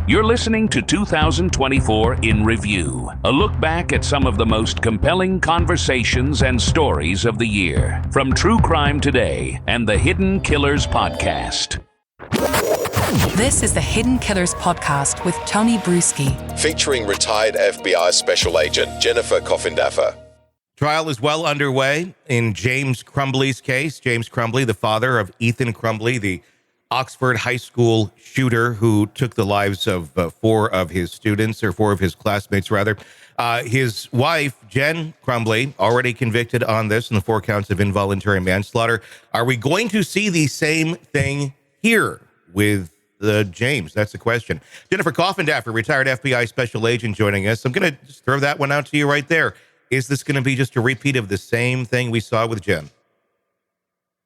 You're listening to 2024 in Review, a look back at some of the most compelling conversations and stories of the year, from True Crime Today and the Hidden Killers Podcast. This is the Hidden Killers Podcast with Tony Brueski, featuring retired FBI Special Agent Jennifer Coffindaffer. Trial is well underway in James Crumbley's case. James Crumbley, the father of Ethan Crumbley, the Oxford High School shooter who took the lives of four of his classmates. His wife, Jen Crumbley, already convicted on this in the 4 counts of involuntary manslaughter. Are we going to see the same thing here with James? That's the question. Jennifer Coffindaffer, retired FBI Special Agent, joining us. I'm going to just throw that one out to you right there. Is this going to be just a repeat of the same thing we saw with Jen?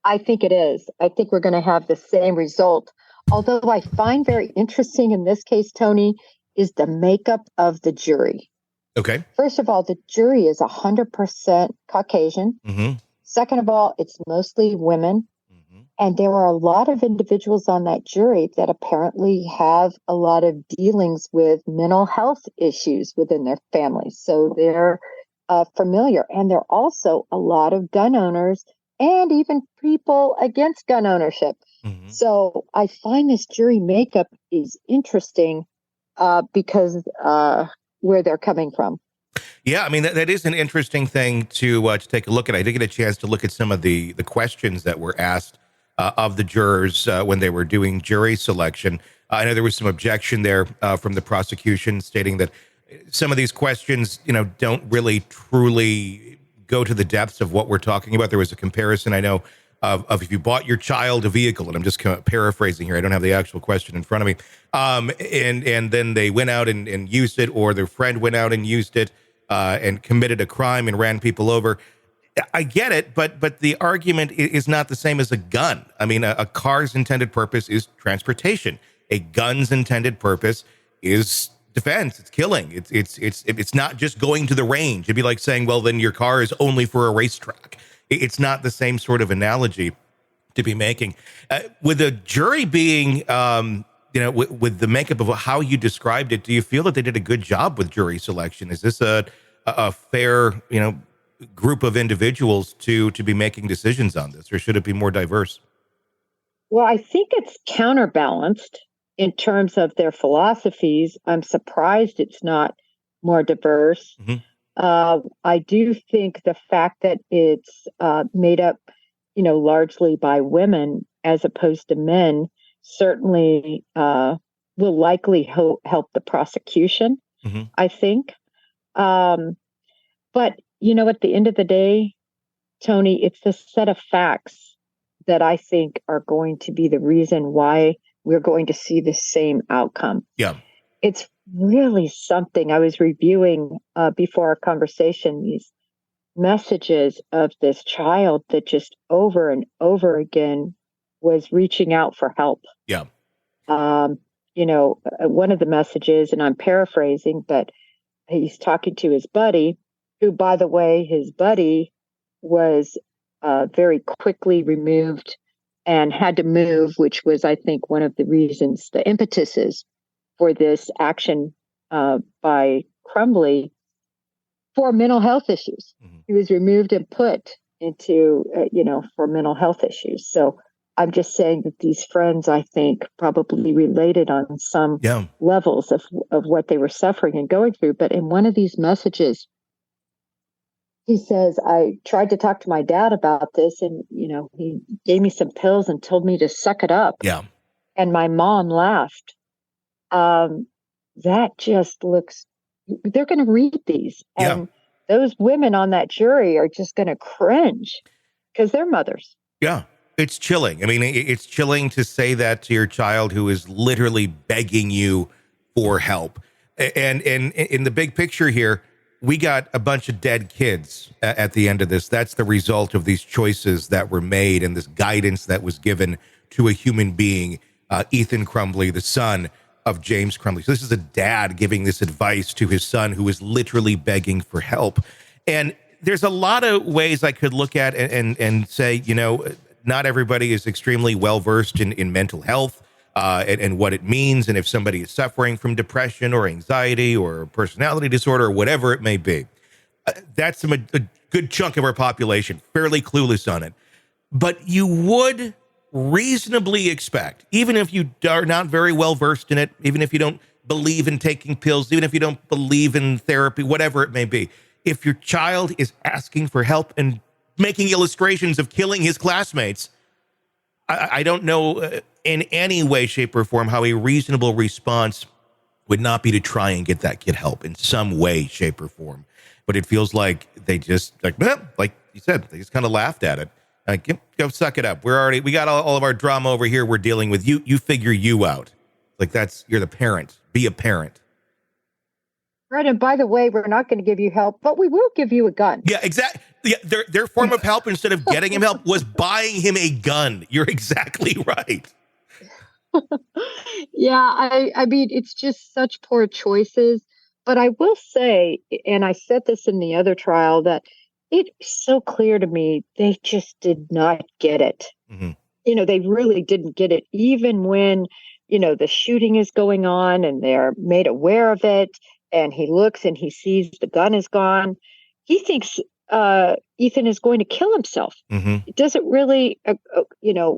I think it is. I think we're going to have the same result. Although I find very interesting in this case, Tony, is the makeup of the jury. Okay. First of all, the jury is 100% Caucasian. Mm-hmm. Second of all, it's mostly women. Mm-hmm. And there are a lot of individuals on that jury that apparently have a lot of dealings with mental health issues within their families. So they're familiar. And there are also a lot of gun owners and even people against gun ownership. Mm-hmm. So I find this jury makeup is interesting because where they're coming from. Yeah, I mean, that is an interesting thing to take a look at. I did get a chance to look at some of the questions that were asked of the jurors when they were doing jury selection. I know there was some objection there from the prosecution stating that some of these questions, don't really truly go to the depths of what we're talking about. There was a comparison, I know, of if you bought your child a vehicle, and I'm just kind of paraphrasing here. I don't have the actual question in front of me. And then they went out and used it, or their friend went out and used it and committed a crime and ran people over. I get it, but the argument is not the same as a gun. I mean, a car's intended purpose is transportation. A gun's intended purpose is defense. It's killing. It's not just going to the range. It'd be like saying, well, then your car is only for a racetrack. It's not the same sort of analogy to be making. With a jury being, with the makeup of how you described it, do you feel that they did a good job with jury selection? Is this a fair, group of individuals to be making decisions on this, or should it be more diverse? Well, I think it's counterbalanced in terms of their philosophies. I'm surprised it's not more diverse. Mm-hmm. I do think the fact that it's made up, largely by women as opposed to men certainly will likely help the prosecution, mm-hmm. I think. But, at the end of the day, Tony, it's the set of facts that I think are going to be the reason why we're going to see the same outcome. Yeah. It's really something. I was reviewing before our conversation these messages of this child that just over and over again was reaching out for help. Yeah. One of the messages, and I'm paraphrasing, but he's talking to his buddy, who, by the way, his buddy was very quickly removed and had to move, which was, I think, one of the reasons, the impetuses for this action by Crumbley for mental health issues. Mm-hmm. He was removed and put into, for mental health issues. So I'm just saying that these friends, I think, probably related on some levels of what they were suffering and going through. But in one of these messages, he says, I tried to talk to my dad about this, and, he gave me some pills and told me to suck it up. Yeah. And my mom laughed. That just looks, they're going to read these. And those women on that jury are just going to cringe because they're mothers. Yeah. It's chilling. I mean, it's chilling to say that to your child who is literally begging you for help. And in the big picture here, we got a bunch of dead kids at the end of this. That's the result of these choices that were made and this guidance that was given to a human being, Ethan Crumbley, the son of James Crumbley. So this is a dad giving this advice to his son who is literally begging for help. And there's a lot of ways I could look at and say, not everybody is extremely well-versed in mental health. and what it means, and if somebody is suffering from depression or anxiety or personality disorder or whatever it may be. That's a good chunk of our population, fairly clueless on it. But you would reasonably expect, even if you are not very well versed in it, even if you don't believe in taking pills, even if you don't believe in therapy, whatever it may be, if your child is asking for help and making illustrations of killing his classmates, I don't know in any way, shape, or form how a reasonable response would not be to try and get that kid help in some way, shape, or form. But it feels like they just, like you said, they just kind of laughed at it. Like, go suck it up. We got all of our drama over here. We're dealing with you. You figure you out. Like, you're the parent. Be a parent. Right. And by the way, we're not going to give you help, but we will give you a gun. Yeah, exactly. Yeah, their form of help, instead of getting him help, was buying him a gun. You're exactly right. Yeah, I mean, it's just such poor choices. But I will say, and I said this in the other trial, that it's so clear to me they just did not get it. Mm-hmm. They really didn't get it, even when, the shooting is going on and they're made aware of it. And he looks and he sees the gun is gone. He thinks Ethan is going to kill himself. Mm-hmm. It doesn't really,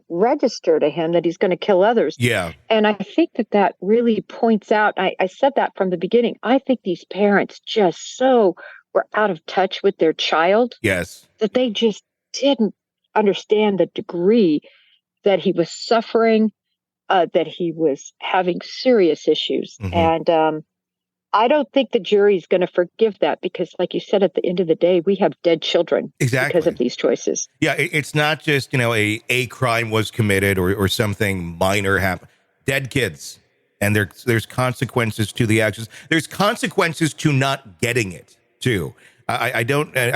register to him that he's going to kill others. Yeah. And I think that really points out, I said that from the beginning, I think these parents just so were out of touch with their child. Yes. That they just didn't understand the degree that he was suffering, that he was having serious issues. Mm-hmm. And I don't think the jury's going to forgive that because, like you said, at the end of the day, we have dead children because of these choices. Yeah, it's not just, a crime was committed or something minor happened. Dead kids. And there's consequences to the actions. There's consequences to not getting it, too. I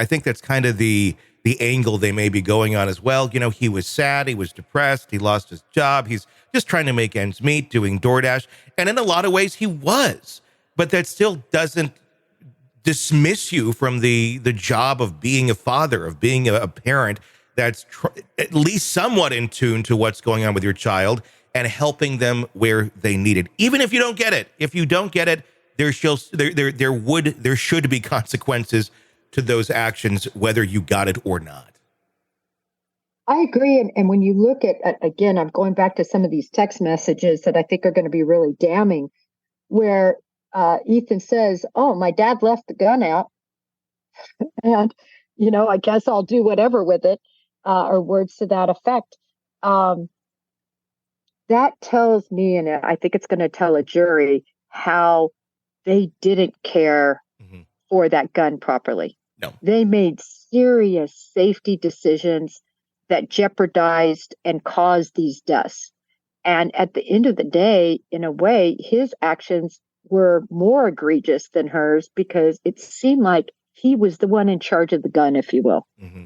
think that's kind of the angle they may be going on as well. He was sad, he was depressed, he lost his job, he's just trying to make ends meet, doing DoorDash. And in a lot of ways, he was. But that still doesn't dismiss you from the job of being a father, of being a parent that's at least somewhat in tune to what's going on with your child and helping them where they need it. Even if you don't get it. If you don't get it, there should be consequences to those actions, whether you got it or not. I agree. And when you look at, again, I'm going back to some of these text messages that I think are going to be really damning, where Ethan says, "Oh, my dad left the gun out, and I guess I'll do whatever with it," or words to that effect. That tells me, and I think it's going to tell a jury, how they didn't care for that gun properly. No, they made serious safety decisions that jeopardized and caused these deaths. And at the end of the day, in a way, his actions were more egregious than hers because it seemed like he was the one in charge of the gun, if you will. Mm-hmm.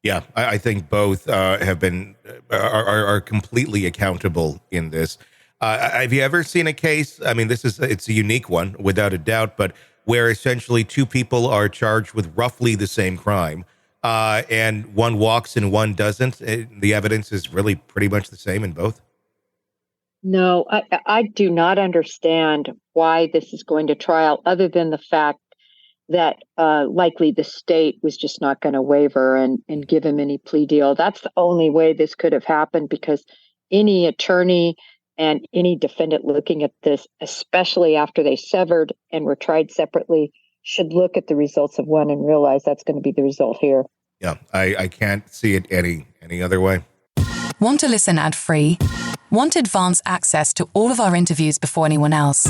Yeah, I think both have been are completely accountable in this. Have you ever seen a case? I mean, it's a unique one without a doubt, but where essentially two people are charged with roughly the same crime, and one walks and one doesn't. The evidence is really pretty much the same in both. No, I do not understand why this is going to trial, other than the fact that likely the state was just not going to waver and give him any plea deal. That's the only way this could have happened, because any attorney and any defendant looking at this, especially after they severed and were tried separately, should look at the results of one and realize that's going to be the result here. Yeah, I can't see it any other way. Want to listen ad-free? Want advanced access to all of our interviews before anyone else?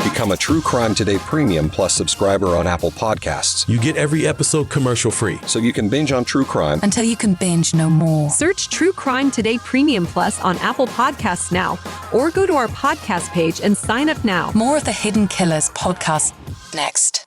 Become a True Crime Today Premium Plus subscriber on Apple Podcasts. You get every episode commercial-free, so you can binge on true crime until you can binge no more. Search True Crime Today Premium Plus on Apple Podcasts now, or go to our podcast page and sign up now. More of the Hidden Killers podcast next.